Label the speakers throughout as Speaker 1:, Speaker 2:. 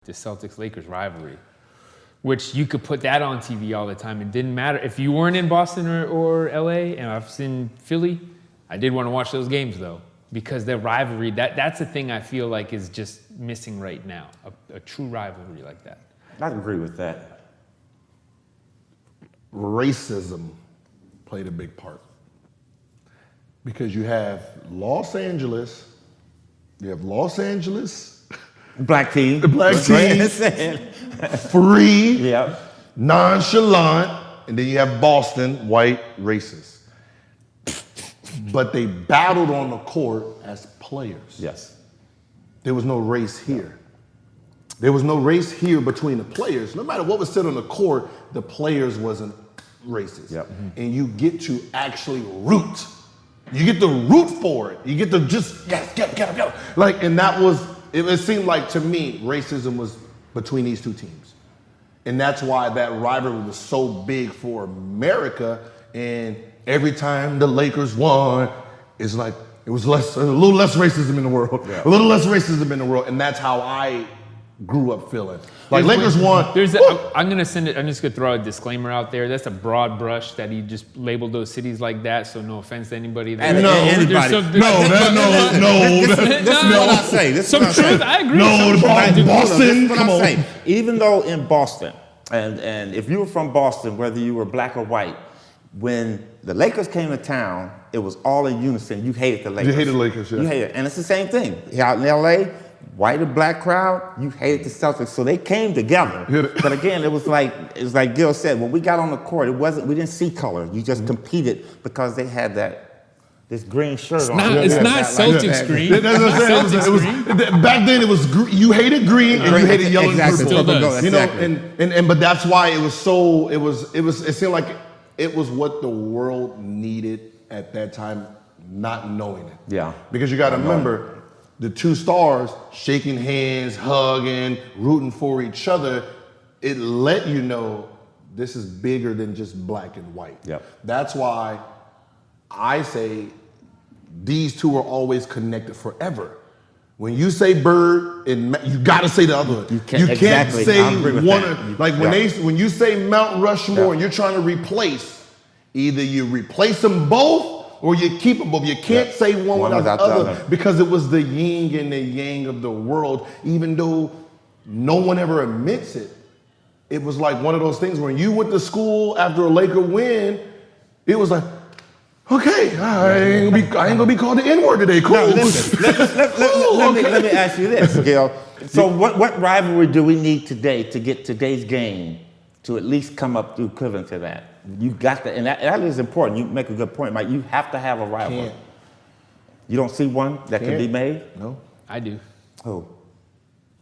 Speaker 1: the Celtics Lakers rivalry, which you could put that on TV all the time. It didn't matter if you weren't in Boston or LA, and I've seen Philly. I did want to watch those games though, because the rivalry, that's a thing I feel like is just missing right now, a true rivalry like that.
Speaker 2: I agree with that.
Speaker 3: Racism played a big part. Because you have Los Angeles,
Speaker 2: Black team.
Speaker 3: the black team, free,
Speaker 2: Yep.
Speaker 3: nonchalant, and then you have Boston, white, racist. But they battled on the court as players.
Speaker 2: Yes.
Speaker 3: There was no race here. There was no race here between the players. No matter what was said on the court, the players wasn't racist.
Speaker 2: Yep.
Speaker 3: And you get to actually root. You get to root for it. You get to just, yes, go. Like, and that was, it seemed like to me, racism was between these two teams. And that's why that rivalry was so big for America. And every time the Lakers won, it's like, it was a little less racism in the world. Yeah. A little less racism in the world. And that's how I grew up feeling. Like Lakers won.
Speaker 1: I'm just gonna throw a disclaimer out there. That's a broad brush that he just labeled those cities like that. So no offense to anybody.
Speaker 2: No.
Speaker 3: This is
Speaker 2: what I say. This is
Speaker 1: some
Speaker 2: what I
Speaker 1: truth.
Speaker 2: say.
Speaker 1: I agree.
Speaker 3: No, Boston. Come on.
Speaker 2: Even though in Boston, and if you were from Boston, whether you were black or white, when the Lakers came to town, it was all in unison. You hated the Lakers.
Speaker 3: You hated the Lakers, yeah.
Speaker 2: You hated, and it's the same thing. Out in LA, white and black crowd, you hated the Celtics. So they came together. But again, it was like Gil said, when we got on the court, we didn't see color. You just competed because they had this green shirt on.
Speaker 1: It's not Celtics green.
Speaker 3: That's what I'm saying. It was back then. It was you hated green and you hated yellow and purple.
Speaker 1: Still does.
Speaker 3: You know, but that's why it was so. It seemed like it was what the world needed at that time, not knowing it.
Speaker 2: Yeah.
Speaker 3: Because you got to remember, the two stars shaking hands, hugging, rooting for each other. It let you know this is bigger than just black and white.
Speaker 2: Yep.
Speaker 3: That's why I say these two are always connected forever. When you say Bird, and you got to say the other one. You can't say one. Like when you say Mount Rushmore and you're trying to replace, either you replace them both or you keep them both. You can't say one without the other because it was the yin and the yang of the world. Even though no one ever admits it, it was like one of those things when you went to school after a Laker win, it was like, okay, I ain't gonna be called the N-word today. Cool.
Speaker 2: No, listen, let me ask you this, Gil. So what rivalry do we need today to get today's game to at least come up to equivalent to that? You got that, and that is important. You make a good point, Mike. You have to have a rivalry.
Speaker 3: Can't.
Speaker 2: You don't see one that can be made?
Speaker 3: No.
Speaker 1: I do.
Speaker 2: Who?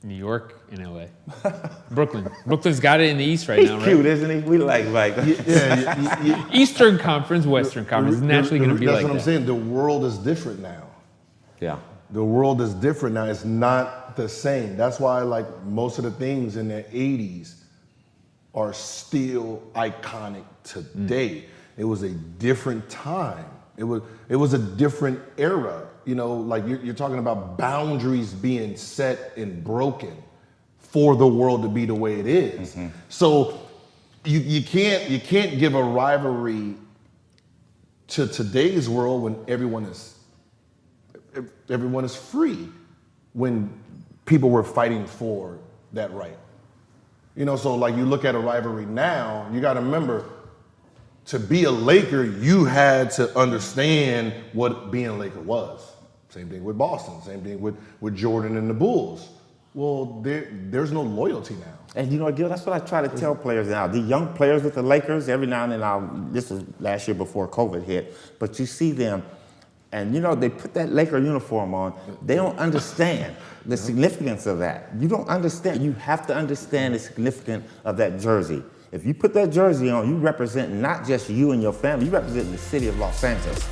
Speaker 1: New York and LA. Brooklyn. Brooklyn's got it in the East right now, right?
Speaker 2: He's cute, isn't he? We like Mike.
Speaker 1: Eastern Conference, Western Conference is naturally going to be like that.
Speaker 3: That's what I'm saying. The world is different now.
Speaker 2: Yeah.
Speaker 3: The world is different now. It's not the same. That's why like most of the things in the 80s are still iconic today. It was a different time. It was a different era. You know, like you're talking about boundaries being set and broken for the world to be the way it is. Mm-hmm. So you can't give a rivalry to today's world when everyone is free, when people were fighting for that right. You know, so like you look at a rivalry now, you got to remember, to be a Laker, you had to understand what being a Laker was. Same thing with Boston, same thing with Jordan and the Bulls. Well, there's no loyalty now.
Speaker 2: And you know, Gil, that's what I try to tell players now. The young players with the Lakers, every now and then, this was last year before COVID hit, but you see them, and you know, they put that Laker uniform on, they don't understand the significance of that. You don't understand. You have to understand the significance of that jersey. If you put that jersey on, you represent not just you and your family, you represent the city of Los Angeles.